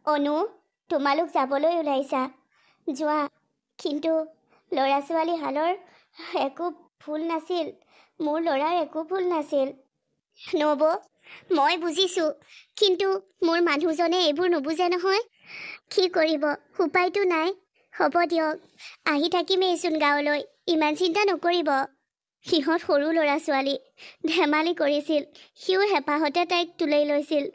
অনু, তোমালোক যাবলৈ ওলাইছা যোৱা, কিন্তু ল'ৰা ছোৱালী হালৰ একো ভুল নাছিল। মোৰ ল'ৰাৰ একো ভুল নাছিল। নব, মই বুজিছোঁ, কিন্তু মোৰ মানুহজনে এইবোৰ নুবুজে নহয়। কি কৰিব, উপায়তো নাই। হ'ব দিয়ক, আহি থাকিমেইচোন গাঁৱলৈ, ইমান চিন্তা নকৰিব। সিহঁত সৰু ল'ৰা ছোৱালী, ধেমালি কৰিছিল, সিও হেঁপাহতে তাইক তুলাই লৈছিল।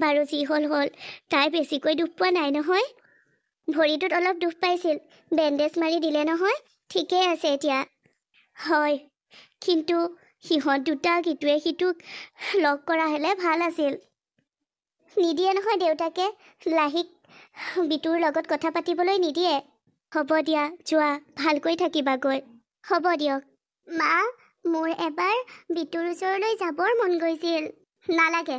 বাৰু যি হ'ল হ'ল, তাই বেছিকৈ দুখ পোৱা নাই নহয়। ভৰিটোত অলপ দুখ পাইছিল, বেণ্ডেজ মাৰি দিলে নহয়, ঠিকেই আছে এতিয়া। হয়, কিন্তু সিহঁত দুটাক ইটোৱে সিটোক লগ কৰা হ'লে ভাল আছিল। নিদিয়ে নহয় দেউতাকে, লাহিক বিটুৰ লগত কথা পাতিবলৈ নিদিয়ে। হ'ব দিয়া, যোৱা, ভালকৈ থাকিবাগৈ। হ'ব দিয়ক। মা, মোৰ এবাৰ বিটুৰ ওচৰলৈ যাবৰ মন গৈছিল। নালাগে,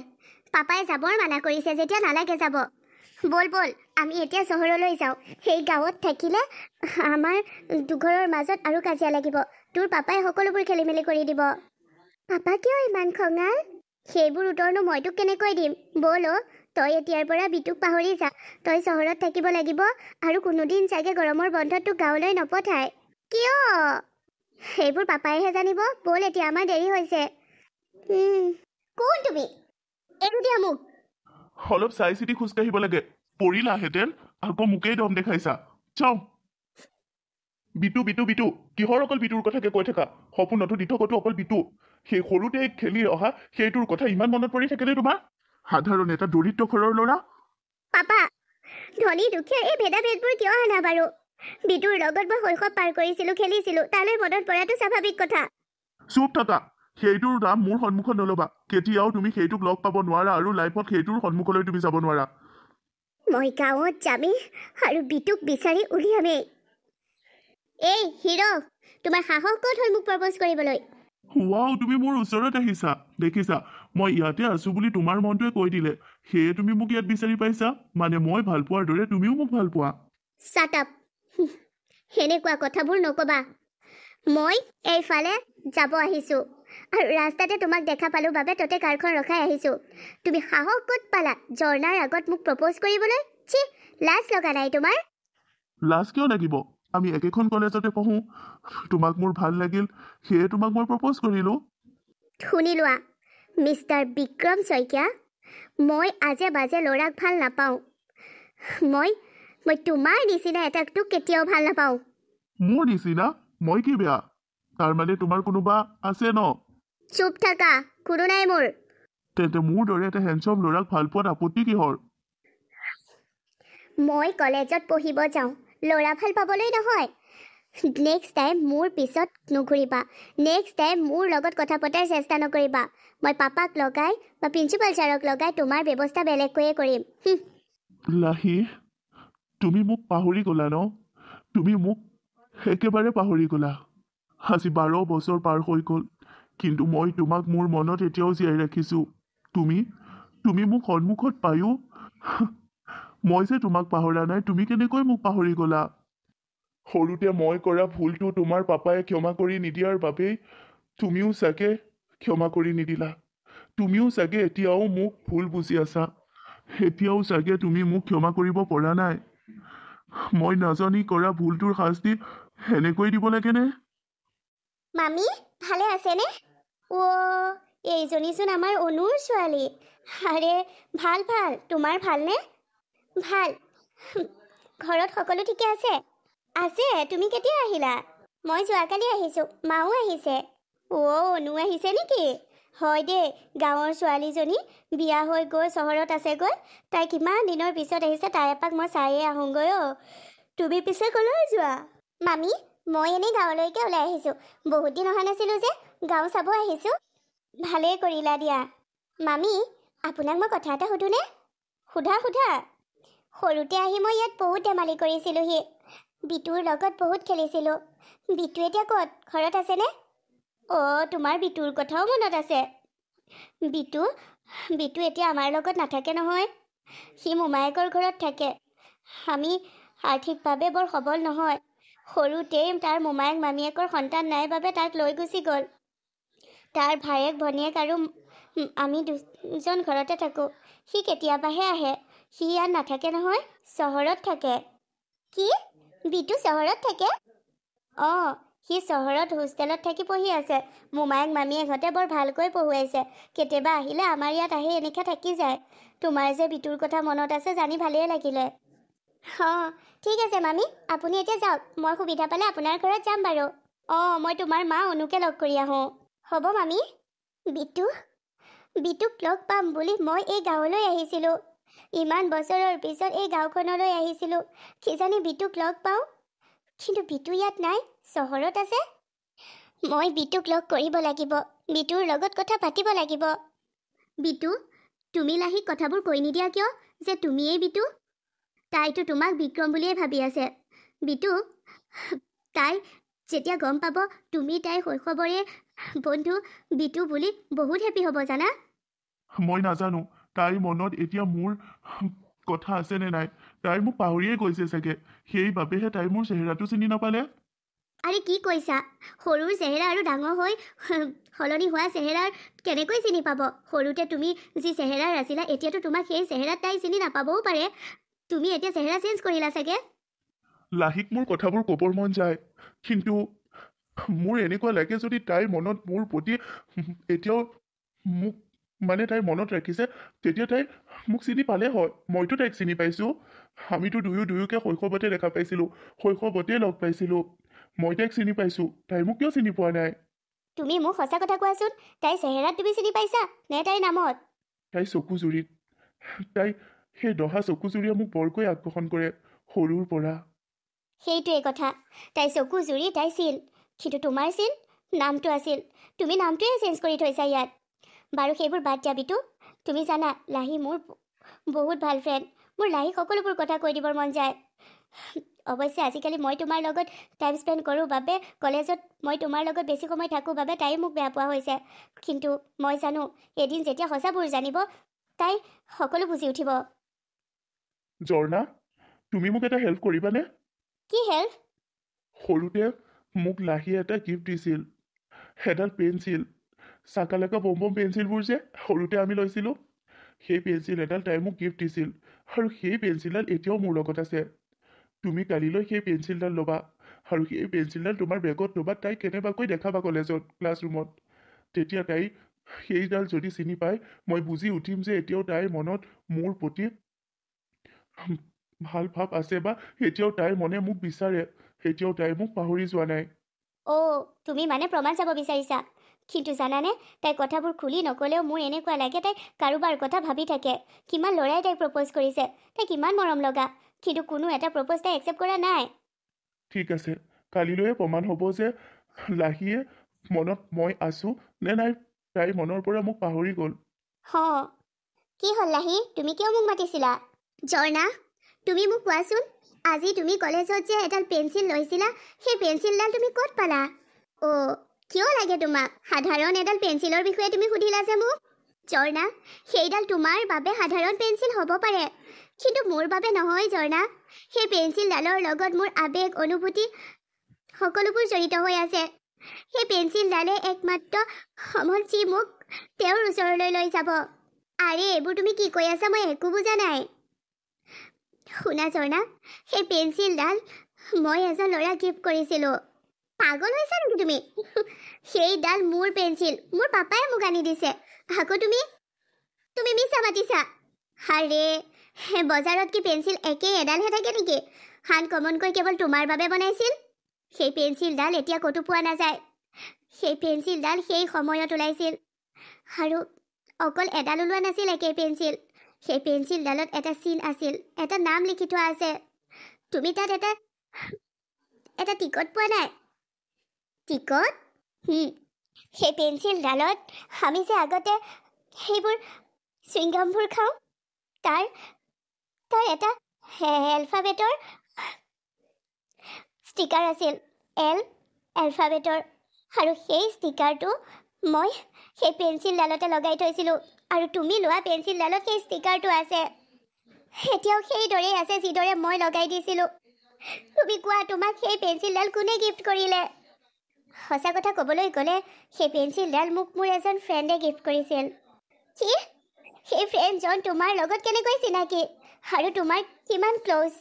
পাপাই যাবৰ মানা কৰিছে যেতিয়া নালাগে যাব। বল বল, আমি এতিয়া চহৰলৈ যাওঁ। সেই গাঁৱত থাকিলে আমাৰ দুঘৰৰ মাজত আৰু কাজিয়া লাগিব। তোৰ পাপাই সকলোবোৰ খেলি মেলি কৰি দিব। পাপা কিয় ইমান খঙাল? সেইবোৰ উত্তৰনো মই তোক কেনেকৈ দিম? বল অ', তই এতিয়াৰ পৰা বিটুক পাহৰি যা। তই চহৰত থাকিব লাগিব আৰু কোনোদিন চাগে গৰমৰ বন্ধত তোক গাঁৱলৈ নপঠায়। কিয়? সেইবোৰ পাপাইহে জানিব। বল এতিয়া, আমাৰ দেৰি হৈছে। কোন তুমি? এইটো দিয়া মোক। অলপ চাই চিতি খোজকাঢ়িব লাগে, পৰিলাহেঁতেন, আকৌ মোকেই দম দেখাইছা। চাওঁ। বিটু বিটু বিটু, কিহৰ অকল বিটুৰ কথাকে কৈ থাকা? সপোনতো দি থকাটো অকল বিটু। সেই সৰুতে খেলি অহা সেইটোৰ কথা ইমান মনত পৰি থাকিলে তোমাৰ? সাধাৰণ এটা দৰিদ্ৰ ঘৰৰ ল'ৰা। পাপা, ধনী দুখীয়া এই ভেদাভেদবোৰ কিয় আনা বাৰু? বিটুৰ লগত মই শৈশৱ পাৰ কৰিছিলোঁ, খেলিছিলোঁ, তালৈ মনত পৰাটো স্বাভাৱিক কথা। চুপ থাকা, সেইটোৰ দাম মোৰ সন্মুখত নল'বা। কেতিয়াও তুমি সেইটোক লগ পাব নোৱাৰা আৰু লাইফত সেইটোৰ সন্মুখলৈ তুমি যাব নোৱাৰা। মই গাঁৱত যামেই আৰু বিটুক বিচাৰি উলিয়ামেই। এই হিৰ', তোমাৰ সাহস ক'ত হ'ল মোক প্ৰপ'জ কৰিবলৈ? ৱাও, তুমি মোৰ ওচৰত আহিছা। দেখিছা, মই ইয়াতে আছো বুলি তোমাৰ মনটোৱে কৈ দিলে। সেয়ে তুমি মোক ইয়াত বিচাৰি পাইছা, মানে মই ভাল পোৱাৰ দৰে তুমিও মোক ভাল পোৱা। শ্বাট আপ, সেনেকুৱা কথাবোৰ নক'বা। মই এইফালে যাব আহিছোঁ আৰু ৰাস্তাতে তোমাক দেখা পালোঁ বাবে ততে কাৰখন ৰখাই আহিছোঁ। তুমি সাহস ক'ত পালা ঝৰ্ণাৰ আগত মোক প্ৰপ'জ কৰিবলৈ? ছি, লাজ লগা নাই তোমাৰ? লাজ কিয় লাগিব? আমি একেখন কলেজতে পঢ়োঁ। তোমাক মোৰ ভাল লাগিল, সেয়ে তোমাক মই প্ৰপ'জ কৰিলোঁ। শুনি লোৱা, মিষ্টাৰ বিক্ৰম শইকীয়া, মই আজে বাজে ল'ৰাক ভাল নাপাওঁ। মই তোমাৰ নিচিনা এটাকতো কেতিয়াও ভাল নাপাওঁ। মোৰ নিচিনা? মই কি বেয়া? তাৰমানে তোমাৰ কোনোবা আছে ন? চুপ থাকা, কোনো নাই মোৰ। তেন্তে মোৰ দৰে এটা হেণ্ডছম ল'ৰাক ভাল পোৱাত আপত্তি কিহৰ? মই কলেজত পঢ়িব যাওঁ, ল'ৰা ভাল পাবলৈ নহয়। নেক্সট টাইম মোৰ পিছত নুঘূৰিবা। নেক্সট টাইম মোৰ লগত কথা পতাৰ চেষ্টা নকৰিবা। মই পাপাক লগাই বা প্ৰিন্সিপাল ছাৰক লগাই তোমাৰ ব্যৱস্থা বেলেগকৈয়ে কৰিম। লাহি, তুমি মোক পাহৰি গ'লা ন? তুমি মোক একেবাৰে পাহৰি গ'লা। আজি 12 বছৰ পাৰ হৈ গ'ল, কিন্তু মই তোমাক মোৰ মনত এতিয়াও জীয়াই ৰাখিছোঁ। তুমি মোক সন্মুখত পায়ো মই যে তোমাক পাহৰা নাই, তুমি কেনেকৈ মোক পাহৰি গ'লা? সৰুতে মই কৰা ভুলটো তোমাৰ পাপাই ক্ষমা কৰি নিদিয়াৰ বাবেই তুমিও চাগে ক্ষমা কৰি নিদিলা। তুমিও চাগে এতিয়াও মোক ভুল বুজি আছা। এতিয়াও চাগে তুমি মোক ক্ষমা কৰিব পৰা নাই। মই নাজানি কৰা ভুলটোৰ শাস্তি সেনেকৈ দিব লাগেনে? মামী, ভালে আছেনে? অ', এইজনীচোন আমাৰ অনুৰ ছোৱালী। আৰে ভাল ভাল, তোমাৰ ভালনে? ভাল। ঘৰত সকলো ঠিকে আছে? আছে, তুমি কেতিয়া আহিলা? মই যোৱাকালি আহিছোঁ, মাও আহিছে। অ', অনু আহিছে নেকি? হয় দেই, গাঁৱৰ ছোৱালীজনী বিয়া হৈ গৈ চহৰত আছেগৈ। তাই কিমান দিনৰ পিছত আহিছে, তাই এপাক মই চায়ে আহোঁগৈ অ'। তুমি পিছে ক'লৈ যোৱা? মামী, মই এনেই গাঁৱলৈকে ওলাই আহিছোঁ। বহুত দিন অহা নাছিলোঁ যে, গাঁও চাব আহিছোঁ। ভালেই কৰিলা দিয়া। মামী, আপোনাক মই কথা এটা সুধোনে? সোধা সোধা। সৰুতে আহি মই ইয়াত বহুত ধেমালি কৰিছিলোঁহি। বিটুৰ লগত বহুত খেলিছিলোঁ। বিটু এতিয়া ক'ত? ঘৰত আছেনে? অ', তোমাৰ বিটুৰ কথাও মনত আছে। বিটু এতিয়া আমাৰ লগত নাথাকে নহয়। সি মোমায়েকৰ ঘৰত থাকে। আমি আৰ্থিকভাৱে বৰ সবল নহয়। সৰুতেই তাৰ মোমায়েক মামীয়েকৰ সন্তান নাই বাবে তাক লৈ গুচি গ'ল। তাৰ ভায়েক ভনীয়েক আৰু আমি দুজন ঘৰতে থাকোঁ। সি কেতিয়াবাহে আহে। সি ইয়াত নাথাকে নহয়, চহৰত থাকে। কি? বিটু চহৰত থাকে? অঁ, সি চহৰত হোষ্টেলত থাকি পঢ়ি আছে। মোমায়েক মামীয়েকহঁতে বৰ ভালকৈ পঢ়ুৱাইছে। কেতিয়াবা আহিলে আমাৰ ইয়াত আহি এনেকৈ থাকি যায়। তোমাৰ যে বিটুৰ কথা মনত আছে জানি ভালেই লাগিলে। অঁ, ঠিক আছে মামী, আপুনি এতিয়া যাওক। মই সুবিধা পালে আপোনাৰ ঘৰত যাম বাৰু। অঁ, মই তোমাৰ মা অনুকে লগ কৰি আহোঁ। হ'ব মামী। বিটুক লগ পাম বুলি মই এই গাঁৱলৈ আহিছিলোঁ। ইমান বছৰৰ পিছত এই গাঁওখনলৈ আহিছিলোঁ। কিজানি বিটুক লগ পাওঁ। কিন্তু বিটু ইয়াত নাই, চহৰত আছে। মই বিটুক লগ কৰিব লাগিব। বিটুৰ লগত কথা পাতিব লাগিব। বিটু, তুমি লাহিক কথাবোৰ কৈ নিদিয়া কিয় যে তুমিয়েই বিটু? তাইতো তোমাক বিক্ৰম বুলিয়েই ভাবি আছে। বিটু, তাই যেতিয়া গম পাব তুমি তাইৰ শৈশৱৰে বন্ধু বিটু বুলি বহুত হেপী হ'ব জানা। মই নাজানো তাইৰ মনত এতিয়া মোৰ কথা আছে নে নাই। তাই মোক পাহৰিয়ে গৈছে চাগে। সেইবাবেহে তাই মোৰ চেহেৰাটো চিনি নাপালে। আৰে কি কৈছা? সৰুৰ চেহেৰা আৰু ডাঙৰ হৈ সলনি হোৱা চেহেৰাৰ কেনেকৈ চিনি পাব? সৰুতে তুমি যি চেহেৰাৰ আছিলা, এতিয়াতো তোমাক সেই চেহেৰাত তাই চিনি নাপাবও পাৰে। তুমি এতিয়া চেহেৰা চেঞ্জ কৰিলা চাগে। লাহিক মোৰ কথাবোৰ ক'বৰ মন যায়, কিন্তু মোৰ এনেকুৱা লাগে যদি তাইৰ মনত মোৰ প্ৰতি এতিয়াও মোক তাইৰ মনত ৰাখিছে, তেতিয়া তাই মোক চিনি পালে হয়। মইতো তাইক চিনি পাইছোঁ। আমিতো দুয়োকে শৈশৱতে দেখা পাইছিলোঁ, শৈশৱতে লগ পাইছিলোঁ। মই তাইক চিনি পাইছোঁ, তাই মোক কিয় চিনি পোৱা নাই? তুমি মোক সঁচা কথা কোৱাচোন, তাইৰ চেহেৰাত তুমি চিনি পাইছা নে তাইৰ নামত? তাই চকুজুৰিত, তাই সেই দহা চকুজুৰিয়ে মোক বৰকৈ আকৰ্ষণ কৰে সৰুৰ পৰা। সেইটোৱে কথা, তাই চকুজুৰি, তাই চিন। কিন্তু তোমাৰ চিন নামটো আছিল। তুমি নামটোৱে চেঞ্জ কৰি থৈছা ইয়াত। বাৰু সেইবোৰ বাদ দিয়া বিটু। তুমি জানা লাহি মোৰ বহুত ভাল ফ্ৰেণ্ড। মোৰ লাহিক সকলোবোৰ কথা কৈ দিবৰ মন যায়। অৱশ্যে আজিকালি মই তোমাৰ লগত টাইম স্পেণ্ড কৰোঁ বাবে, কলেজত মই তোমাৰ লগত বেছি সময় থাকোঁ বাবে তাই মোক বেয়া পোৱা হৈছে। কিন্তু মই জানো এদিন যেতিয়া সঁচাবোৰ জানিব, তাই সকলো বুজি উঠিব। ঝৰ্ণা, তুমি মোক এটা হেল্প কৰিবানে? কি হেল্প? সৰুতে মোক লাহিয়ে এটা গিফ্ট দিছিল, এডাল পেঞ্চিল। চাকালাকা বম বম পেঞ্চিলবোৰ যে সৰুতে আমি লৈছিলোঁ, সেই পেঞ্চিল এডাল তাই মোক গিফ্ট দিছিল। আৰু সেই পেঞ্চিলডাল এতিয়াও মোৰ লগত আছে। তুমি কালিলৈ সেই পেঞ্চিলডাল ল'বা, আৰু সেই পেঞ্চিলডাল তোমাৰ বেগত ল'বা। তাইক কেনেবাকৈ দেখাবা কলেজত, ক্লাছৰুমত। তেতিয়া তাই সেইডাল যদি চিনি পায়, মই বুজি উঠিম যে এতিয়াও তাইৰ মনত মোৰ প্ৰতি ভাল ভাৱ আছে, বা এতিয়াও তাইৰ মনে মোক বিচাৰে, এতিয়াও তাই মোক পাহৰি যোৱা নাই। অ', তুমি মানে প্ৰমাণ চাব বিচাৰিছা। কিন্তু জানানে, তাই কথাবোৰ খুলি নক'লেও মোৰ এনেকুৱা লাগে তাই কাৰোবাৰ কথা ভাবি থাকে। কিমান ল'ৰাই তাইক প্ৰপ'জ কৰিছে, তাই কিমান মৰম লগা, কিন্তু কোনো এটা প্ৰপ'জ তাই একচেপ্ট কৰা নাই। ঠিক আছে, কালিলৈয়ে প্ৰমাণ হ'ব যে লাহিয়ে মনত মই আছোঁ নে নাই, তাইৰ মনৰ পৰা মোক পাহৰি গ'ল। কি হ'ল লাহি, তুমি কিয় মোক মাতিছিলা? ঝৰ্ণা, তুমি মোক কোৱাচোন, আজি তুমি কলেজত যে এডাল পেঞ্চিল লৈছিলা, সেই পেঞ্চিলডাল তুমি ক'ত পালা? অ', কিয় লাগে তোমাক? সাধাৰণ এডাল পেঞ্চিলৰ বিষয়ে তুমি সুধিলা যে মোক। ঝৰ্ণা, সেইডাল তোমাৰ বাবে সাধাৰণ পেঞ্চিল হ'ব পাৰে, কিন্তু মোৰ বাবে নহয় ঝৰ্ণা। সেই পেঞ্চিলডালৰ লগত মোৰ আৱেগ, অনুভূতি সকলোবোৰ জড়িত হৈ আছে। সেই পেঞ্চিলডালে একমাত্ৰ সমল যি মোক তেওঁৰ ওচৰলৈ লৈ যাব। আৰে এইবোৰ তুমি কি কৈ আছা, মই একো বুজা নাই। শুনা ঝৰ্ণা, সেই পেঞ্চিলডাল মই এজন ল'ৰাক গিফ্ট কৰিছিলোঁ। পাগল হৈছা নেকি তুমি? সেইডাল মোৰ পেঞ্চিল, মোৰ পাপাই মোক আনি দিছে। আকৌ তুমি মিছা মাতিছা। আৰে বজাৰত কি পেঞ্চিল একেই এডালহে থাকে নেকি? হান কমনকৈ কেৱল তোমাৰ বাবে বনাইছিল। সেই পেঞ্চিলডাল এতিয়া ক'তো পোৱা নাযায়। সেই পেঞ্চিলডাল সেই সময়ত ওলাইছিল, আৰু অকল এডাল ওলোৱা নাছিল একেই পেঞ্চিল। সেই পেঞ্চিলডালত এটা চিন আছিল, এটা নাম লিখি থোৱা আছে। তুমি তাত এটা টিকট পোৱা নাই? টিকট? সেই পেঞ্চিলডালত আমি যে আগতে সেইবোৰ চুইংগামবোৰ খাওঁ, তাৰ এটা এলফাবেটৰ ষ্টিকাৰ আছিল। এলফাবেটৰ। আৰু সেই ষ্টিকাৰটো মই সেই পেঞ্চিলডালতে লগাই থৈছিলোঁ, আৰু তুমি লোৱা পেঞ্চিলডালত সেই ষ্টিকাৰটো আছে। এতিয়াও সেইদৰেই আছে যিদৰে মই লগাই দিছিলোঁ। তুমি কোৱা, তোমাক সেই পেঞ্চিলডাল কোনে গিফ্ট কৰিলে? সঁচা কথা ক'বলৈ গ'লে সেই পেঞ্চিলডাল মোক মোৰ এজন ফ্ৰেণ্ডে গিফ্ট কৰিছিল। কি? সেই ফ্ৰেণ্ডজন তোমাৰ লগত কেনেকৈ চিনাকি? আৰু তোমাৰ কিমান ক্ল'জ?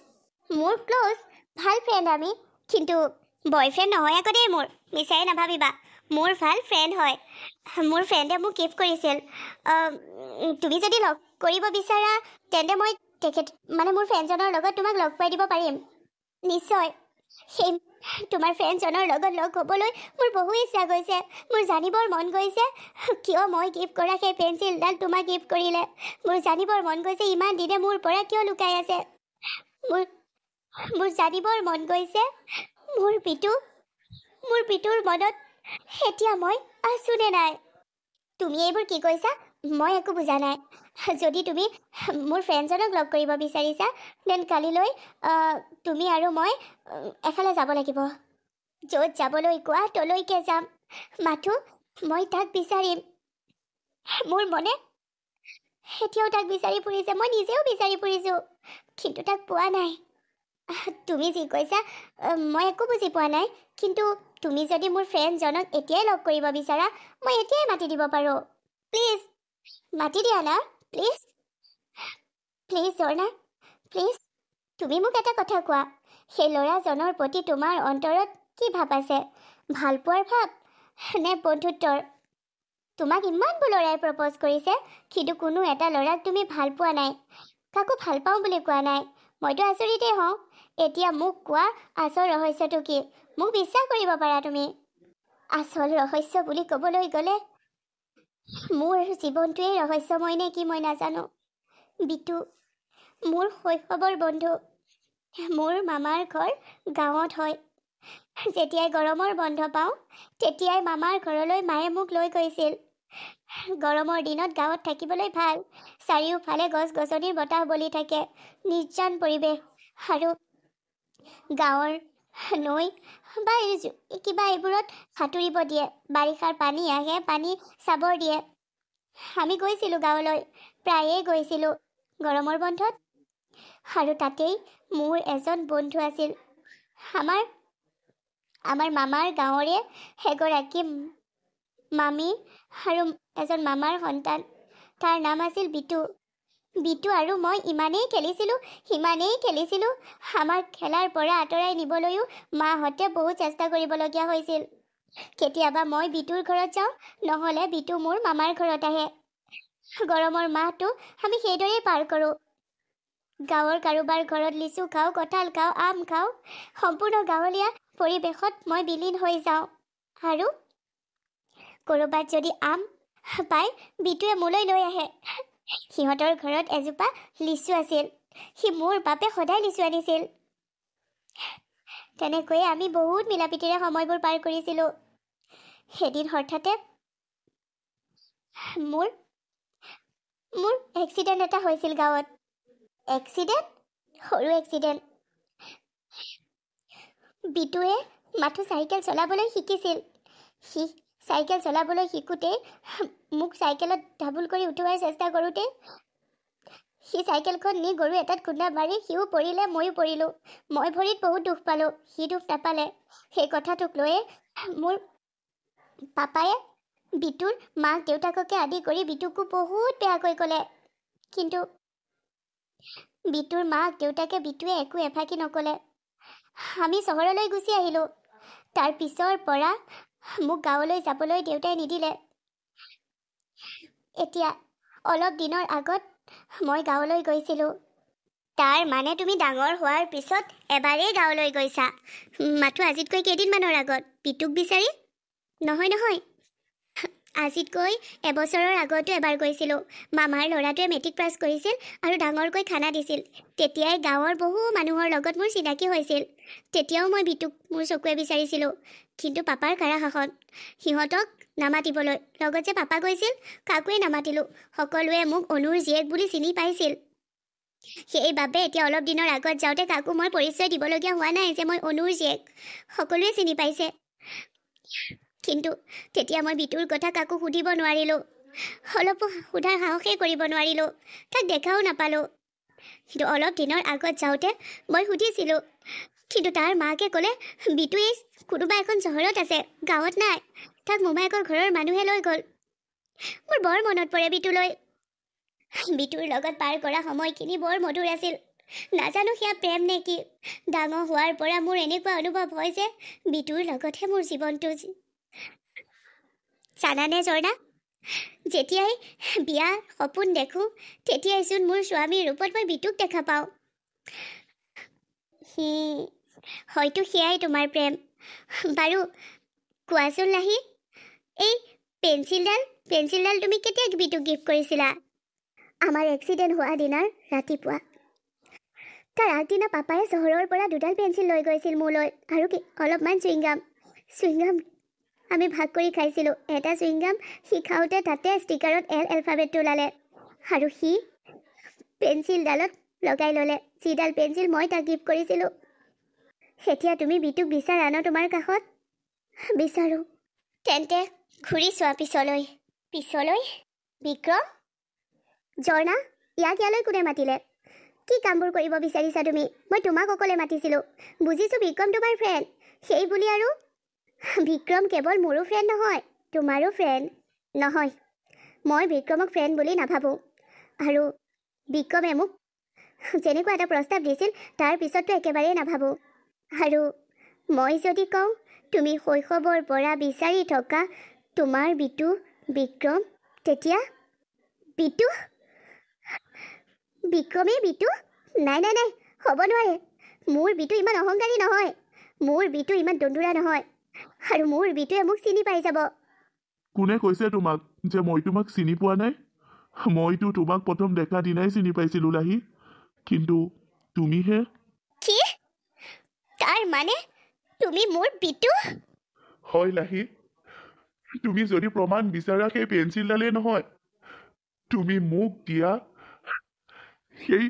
মোৰ ক্ল'জ, ভাল ফ্ৰেণ্ড আমি, কিন্তু বয়ফ্ৰেণ্ড নহয় আকৌ দেই মোৰ, মিছাই নাভাবিবা। মোৰ ভাল ফ্ৰেণ্ড হয়। মোৰ ফ্ৰেণ্ডে মোক গিফ্ট কৰিছিল। তুমি যদি লগ কৰিব বিচাৰা তেন্তে মই মোৰ ফ্ৰেণ্ডজনৰ লগত তোমাক লগ পাই দিব পাৰিম। নিশ্চয়। সেই তোমাৰ ফ্ৰেণ্ডজনৰ লগত লগ হ'বলৈ মোৰ বহু ইচ্ছা গৈছে। মোৰ জানিবৰ মন গৈছে কিয় মই গিফ্ট কৰা সেই পেঞ্চিলডাল তোমাক গিফ্ট কৰিলে। মোৰ জানিবৰ মন গৈছে ইমান দিনে মোৰ পৰা কিয় লুকাই আছে। মোৰ মোৰ জানিবৰ মন গৈছে মোৰ পিতুৰ মনত এতিয়া মই আছোনে নাই। তুমি এইবোৰ কি কৈছা? মই একো বুজা নাই। যদি তুমি মোৰ ফ্ৰেণ্ডজনক লগ কৰিব বিচাৰিছা দেন কালিলৈ তুমি আৰু মই এফালে যাব লাগিব। য'ত যাবলৈ কোৱা তলৈকে যাম। মাথো মই তাক বিচাৰিম। মোৰ মনে এতিয়াও তাক বিচাৰি ফুৰিছে। মই নিজেও বিচাৰি ফুৰিছোঁ, কিন্তু তাক পোৱা নাই। তুমি যি কৈছা মই একো বুজি পোৱা নাই, কিন্তু তুমি যদি মোৰ ফ্ৰেণ্ডজনক এতিয়াই লগ কৰিব বিচাৰা মই এতিয়াই মাতি দিব পাৰোঁ। প্লিজ মাতি দিয়া না, প্লিজ প্লিজ ঝৰ্ণা, প্লিজ। তুমি মোক এটা কথা কোৱা, সেই ল'ৰাজনৰ প্ৰতি তোমাৰ অন্তৰত কি ভাৱ আছে? ভালপোৱাৰ ভাৱ নে বন্ধুত্বৰ? তোমাক ইমানবোৰ ল'ৰাই প্ৰপ'জ কৰিছে, কিন্তু কোনো এটা ল'ৰাক তুমি ভাল পোৱা নাই, কাকো ভাল পাওঁ বুলি কোৱা নাই। মইতো আচৰিতেই হওঁ। এতিয়া মোক কোৱা আচল ৰহস্যটো কি? মোক বিশ্বাস কৰিব পাৰা তুমি। আচল ৰহস্য বুলি ক'বলৈ গ'লে মোৰ জীৱনটোৱেই ৰহস্যময় নে কি মই নাজানো। বিটু মোৰ শৈশৱৰ বন্ধু। মোৰ মামাৰ ঘৰ গাঁৱত হয়। যেতিয়াই গৰমৰ বন্ধ পাওঁ তেতিয়াই মামাৰ ঘৰলৈ মায়ে মোক লৈ গৈছিল। গৰমৰ দিনত গাঁৱত থাকিবলৈ ভাল। চাৰিওফালে গছ গছনিৰ বতাহ বলি থাকে, নিৰ্জন পৰিৱেশ। আৰু গাঁৱৰ নৈ বা কিবা এইবোৰত সাঁতুৰিব দিয়ে। বাৰিষাৰ পানী আহে, পানী চাবৰ দিয়ে। আমি গৈছিলোঁ গাঁৱলৈ, প্ৰায়েই গৈছিলোঁ গৰমৰ বন্ধত। আৰু তাতেই মোৰ এজন বন্ধু আছিল। আমাৰ মামাৰ গাঁৱৰে এগৰাকী মামী আৰু এজন মামাৰ সন্তান। তাৰ নাম আছিল বিটু। বিটু আৰু মই ইমানেই খেলিছিলোঁ, আমাৰ খেলাৰ পৰা আঁতৰাই নিবলৈও মাহঁতে বহুত চেষ্টা কৰিবলগীয়া হৈছিল। কেতিয়াবা মই বিটুৰ ঘৰত যাওঁ, নহ'লে বিটু মোৰ মামাৰ ঘৰত আহে। গৰমৰ মাহটো আমি সেইদৰেই পাৰ কৰোঁ। গাঁৱৰ কাৰোবাৰ ঘৰত লিচু খাওঁ, কঁঠাল খাওঁ, আম খাওঁ। সম্পূৰ্ণ গাঁৱলীয়া পৰিৱেশত মই বিলীন হৈ যাওঁ। আৰু ক'ৰবাত যদি আম পাই বিটুৱে মোলৈ লৈ আহে। সিহঁতৰ ঘৰত এজোপা লিচু আছিল। সি মোৰ বাবে সদায় লিচু আনিছিল। তেনেকৈয়ে আমি বহুত মিলাপ্ৰীতিৰে সময়বোৰ পাৰ কৰিছিলোঁ। এদিন হঠাতে মোৰ এক্সিডেণ্ট এটা হৈছিল গাঁৱত। এক্সিডেণ্ট? সৰু এক্সিডেণ্ট। বিটুৱে মাথো চাইকেল চলাবলৈ শিকিছিল। সি চাইকেল চলাবলৈ শিকোঁতেই মোক চাইকেলত ডাবুল কৰি উঠোৱাৰ চেষ্টা কৰোঁতে সি চাইকেলখন নি গৰু এটাত খুন্দা মাৰি সিও পৰিলে, ময়ো পৰিলোঁ। মই ভৰিত বহুত দুখ পালোঁ, সি দুখ নাপালে। সেই কথাটোক লৈয়ে মোৰ পাপায়ে বিটুৰ মাক দেউতাককে আদি কৰি বিটুকো বহুত বেয়াকৈ ক'লে। কিন্তু বিটুৰ মাক দেউতাকে বিটুৱে একো এফাকি নক'লে। আমি চহৰলৈ গুচি আহিলোঁ। তাৰ পিছৰ পৰা মোক গাঁৱলৈ যাবলৈ দেউতাই নিদিলে। এতিয়া অলপ দিনৰ আগত মই গাঁৱলৈ গৈছিলোঁ। তাৰ মানে তুমি ডাঙৰ হোৱাৰ পিছত এবাৰেই গাঁৱলৈ গৈছা? মাথো আজিতকৈ কেইদিনমানৰ আগত বিটুক বিচাৰি? নহয়, আজিতকৈ এবছৰৰ আগতো এবাৰ গৈছিলোঁ। মামাৰ ল'ৰাটোৱে মেট্ৰিক পাছ কৰিছিল আৰু ডাঙৰকৈ খানা দিছিল। তেতিয়াই গাঁৱৰ বহু মানুহৰ লগত মোৰ চিনাকি হৈছিল। তেতিয়াও মই বিটুক মোৰ চকুৱে বিচাৰিছিলোঁ, কিন্তু পাপাৰ কাৰাশাসন। সিহঁতক নামাতিবলৈ। লগত যে পাপা গৈছিল, কাকোৱেই নামাতিলোঁ। সকলোৱে মোক অনুৰ জীয়েক বুলি চিনি পাইছিল। সেইবাবে এতিয়া অলপ দিনৰ আগত যাওঁতে কাকো মই পৰিচয় দিবলগীয়া হোৱা নাই যে মই অনুৰ জীয়েক। সকলোৱে চিনি পাইছে। কিন্তু তেতিয়া মই বিটুৰ কথা কাকো সুধিব নোৱাৰিলোঁ। অলপো সোধাৰ সাহসেই কৰিব নোৱাৰিলোঁ। তাক দেখাও নাপালোঁ। কিন্তু অলপ দিনৰ আগত যাওঁতে মই সুধিছিলোঁ, কিন্তু তাৰ মাকে ক'লে বিটু এই কোনোবা এখন চহৰত আছে, গাঁৱত নাই। তাক মোমায়েকৰ ঘৰৰ মানুহে লৈ গ'ল। মোৰ বৰ মনত পৰে বিটুলৈ। বিটুৰ লগত পাৰ কৰা সময়খিনি বৰ মধুৰ আছিল। নাজানো সেয়া প্ৰেম নে কি। ডাঙৰ হোৱাৰ পৰা মোৰ এনেকুৱা অনুভৱ হয় যে বিটুৰ লগতহে মোৰ জীৱনটো জানানে ঝৰ্ণা, যেতিয়াই বিয়াৰ সপোন দেখোঁ তেতিয়াইচোন মোৰ স্বামীৰ ৰূপত মই বিটুক দেখা পাওঁ। হয়তো সেয়াই তোমাৰ প্ৰেম। বাৰু কোৱাচোন লাহি, এই পেঞ্চিলডাল তুমি কেতিয়া বিটুক গিফ্ট কৰিছিলা? আমাৰ এক্সিডেণ্ট হোৱা দিনাৰ ৰাতিপুৱা। তাৰ আগদিনা পাপায়ে চহৰৰ পৰা 2ডাল পেঞ্চিল লৈ গৈছিল মোলৈ, আৰু অলপমান চুইংগাম আমি ভাগ কৰি খাইছিলোঁ। এটা চুইংগাম সি খাওঁতে তাতে ষ্টিকাৰত এল এলফাবেটটো ওলালে, আৰু সি পেঞ্চিলডালত লগাই ল'লে, যিডাল পেঞ্চিল মই তাক গিফ্ট কৰিছিলোঁ। এতিয়া তুমি বিটুক বিচাৰা ন তোমাৰ কাষত? বিচাৰোঁ। তেন্তে ঘূৰি চোৱা পিছলৈ। বিক্ৰম? ঝৰ্ণা, ইয়াক ইয়ালৈ কোনে মাতিলে? কি কামবোৰ কৰিব বিচাৰিছা তুমি? মই তোমাক অকলে মাতিছিলোঁ। বুজিছোঁ বিক্ৰম তোমাৰ ফ্ৰেণ্ড, সেই বুলি আৰু বিক্ৰম কেৱল মোৰো ফ্ৰেণ্ড নহয়, তোমাৰো ফ্ৰেণ্ড। নহয়, মই বিক্ৰমক ফ্ৰেণ্ড বুলি নাভাবোঁ। আৰু বিক্ৰমে মোক যেনেকুৱা এটা প্ৰস্তাৱ দিছিল তাৰ পিছততো একেবাৰেই নাভাবোঁ। আৰু মই যদি কওঁ তুমি শৈশৱৰ পৰা বিচাৰি থকা তোমাৰ বিটু বিক্ৰম, তেতিয়া বিটু বিক্ৰমেই বিটু? নাই, হ'ব নোৱাৰে। মোৰ বিটু ইমান অহংকাৰী নহয়, মোৰ বিটু ইমান দন্দুৰা নহয়, আৰু মোৰ বিটুৱে মোক চিনি পাই যাব। কোনে কৈছে তোমাক যে মই তোমাক চিনি পোৱা নাই? মইতো তোমাক প্ৰথম দেখা দিনাই চিনি পাইছিলোঁ লাহি, কিন্তু তুমিহে। কি? তাৰ মানে তুমি মোৰ বিটু? হয় লাহি, তুমি যদি প্ৰমাণ বিচাৰা সেই পেঞ্চিলডালেই নহয়, তুমি মোক দিয়া সেই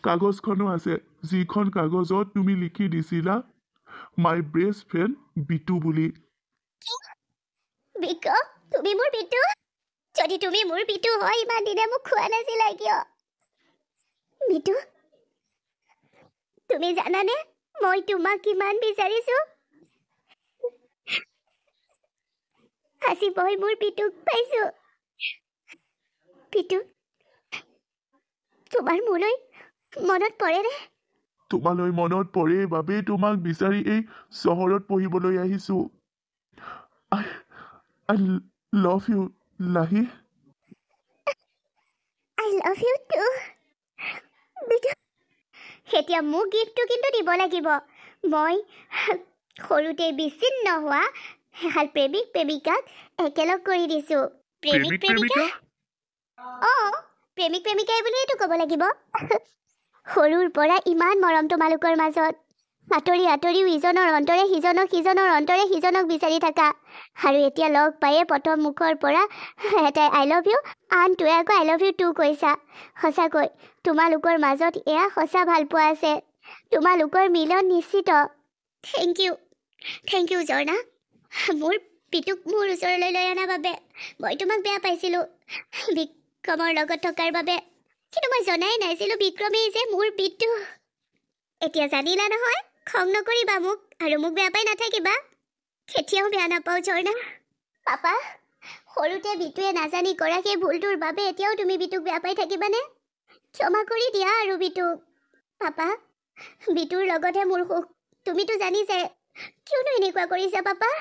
কাগজখনো আছে, যিখন কাগজত তুমি লিখি দিছিলা মাই বেষ্ট ফ্ৰেণ্ড বিটু বুলি। বিক্ৰম, তুমি মোৰ বিটু? যদি তুমি মোৰ বিটু হয় ইমান দিনে মোক খোৱা নাছিলা কিয়? বিটু, তুমি জানানে মই তোমাক কিমান বিচাৰিছোঁ? আজি মই মোৰ বিটুক পাইছোঁ। বিটু, তোমাৰ মোলৈ মনত পৰেনে? তোমালৈ মনত পৰে বাবেই তোমাক বিচাৰি এই চহৰত পঢ়িবলৈ আহিছোঁ। I love you, লাহি। I love you too. Bitu, এতিয়া মোক গিফ্টটো কিন্তু দিব লাগিব। মই সৰুতে বিচ্ছিন্ন হোৱা এহাল প্ৰেমিক প্ৰেমিকাক একেলগ কৰি দিছোঁ। প্ৰেমিক প্ৰেমিকা? অঁ, প্ৰেমিক প্ৰেমিকাই বুলিয়েতো ক'ব লাগিব। সৰুৰ পৰা ইমান মৰম তোমালোকৰ মাজত, আঁতৰি আঁতৰিও ইজনৰ অন্তৰে সিজনৰ অন্তৰে সিজনক বিচাৰি থাকা, আৰু এতিয়া লগ পায়ে প্ৰথম মুখৰ পৰা এটাই আই লাভ ইউ, আনটোৱে আকৌ আই লাভ ইউ টু কৈছা। সঁচাকৈ তোমালোকৰ মাজত এয়া সঁচা ভালপোৱা আছে। তোমালোকৰ মিলন নিশ্চিত। থেংক ইউ ঝৰ্ণা, মোৰ বিটুক মোৰ ওচৰলৈ লৈ অনাৰ বাবে। মই তোমাক বেয়া পাইছিলোঁ বিক্ৰমৰ লগত থকাৰ বাবে, কিন্তু মই জনাই নাছিলোঁ বিক্ৰমেই যে মোৰ বিটু। এতিয়া জানিলা নহয়, খং নকৰিবা মোক, আৰু মোক বেয়া পাই নাথাকিবা। কেতিয়াও বেয়া নাপাওঁ ঝৰ্ণা। পাপা, সৰুতে বিটুৱে নাজানি কৰা সেই ভুলটোৰ বাবে এতিয়াও তুমি বিটুক বেয়া পাই থাকিবানে? ক্ষমা কৰি দিয়া আৰু বিটুক। পাপা, বিটুৰ লগতহে মোৰ সুখ, তুমিতো জানিছাই। কিয়নো এনেকুৱা কৰিছা পাপা?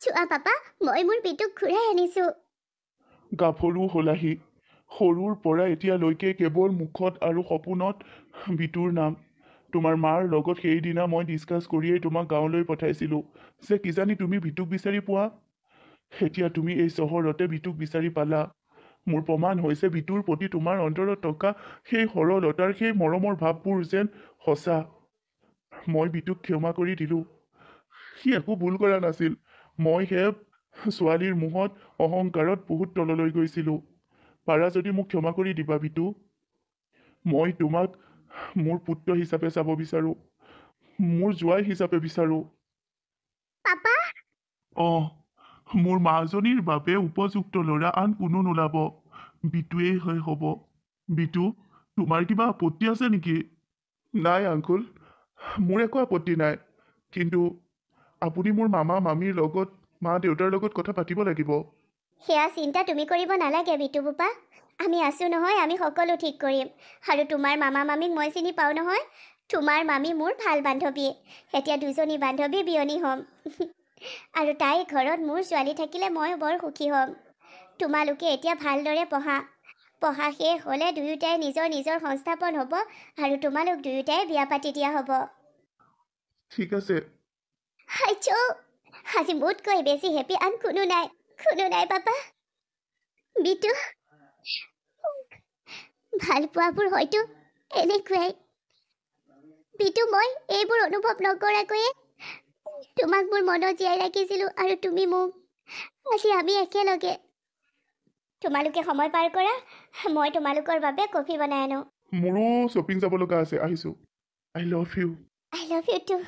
চোৱা পাপা, মই মোৰ বিটুক ঘূৰাই আনিছোঁ। গাভৰু হলাহি, সৰুৰ পৰা এতিয়ালৈকে কেৱল মুখত আৰু সপোনত বিটুৰ নাম। তোমাৰ মাৰ লগত সেইদিনা মই ডিছকাছ কৰিয়েই তোমাক গাঁৱলৈ পঠাইছিলোঁ যে কিজানি তুমি বিটুক বিচাৰি পোৱা। এতিয়া তুমি এই চহৰতে বিটুক বিচাৰি পালা। মোৰ প্ৰমাণ হৈছে বিটুৰ প্ৰতি তোমাৰ অন্তৰত থকা সেই সৰলতাৰ, সেই মৰমৰ ভাৱবোৰ যেন সঁচা। মই বিটুক ক্ষমা কৰি দিলোঁ। সি একো ভুল কৰা নাছিল। মইহে ছোৱালীৰ মুহত অহংকাৰত বহুত তললৈ গৈছিলোঁ। পাৰা যদি মোক ক্ষমা কৰি দিবা বিটু। মই তোমাক মোৰ পুত্ৰ হিচাপে চাব বিচাৰোঁ, মোৰ জোঁৱাই হিচাপে বিচাৰোঁ। পাপা, অঁ, মোৰ মাজনীৰ বাবে উপযুক্ত ল'ৰা আন কোনো নোলাব, বিটুৱেই হ'ব। বিটু, তোমাৰ কিবা আপত্তি আছে নেকি? নাই আংকুল, মোৰ একো আপত্তি নাই, কিন্তু আপুনি মোৰ মামা মামীৰ লগত, মা দেউতাৰ লগত কথা পাতিব লাগিব। সেয়া চিন্তা তুমি কৰিব নালাগে বিটু বোপা। আমি আছোঁ নহয়, আমি সকলো ঠিক কৰিম। আৰু তোমাৰ মামা মামীক মই চিনি পাওঁ নহয়। তোমাৰ মামী মোৰ ভাল বান্ধৱী। এতিয়া দুজনী বান্ধৱী বিয়নী হ'ম। আৰু তাইৰ ঘৰত মোৰ ছোৱালী থাকিলে মই বৰ সুখী হ'ম। তোমালোকে এতিয়া ভালদৰে পঢ়া শেষ হ'লে দুয়োটাই নিজৰ নিজৰ সংস্থাপন হ'ব আৰু তোমালোক দুয়োটাই বিয়া পাতি দিয়া হ'ব। ঠিক আছে। হাইছো, আজি মোতকৈ বেছি হেপী আন কোনো নাই পাপা। বিটু, ভাল পোৱাবোৰ হয়তো এনেকুৱাই। বিটু, মই এইবোৰ অনুভৱ নকৰাকৈয়ে তোমাক মোৰ মনত জীয়াই ৰাখিছিলোঁ আৰু তুমি মোক। আজি আমি একেলগে। তোমালোকে সময় পাৰ কৰা, মই তোমালোকৰ বাবে কফি বনাই আনো। মোৰো শ্বপিং যাব লগা আছে, আহিছোঁ। I love you. I love you too.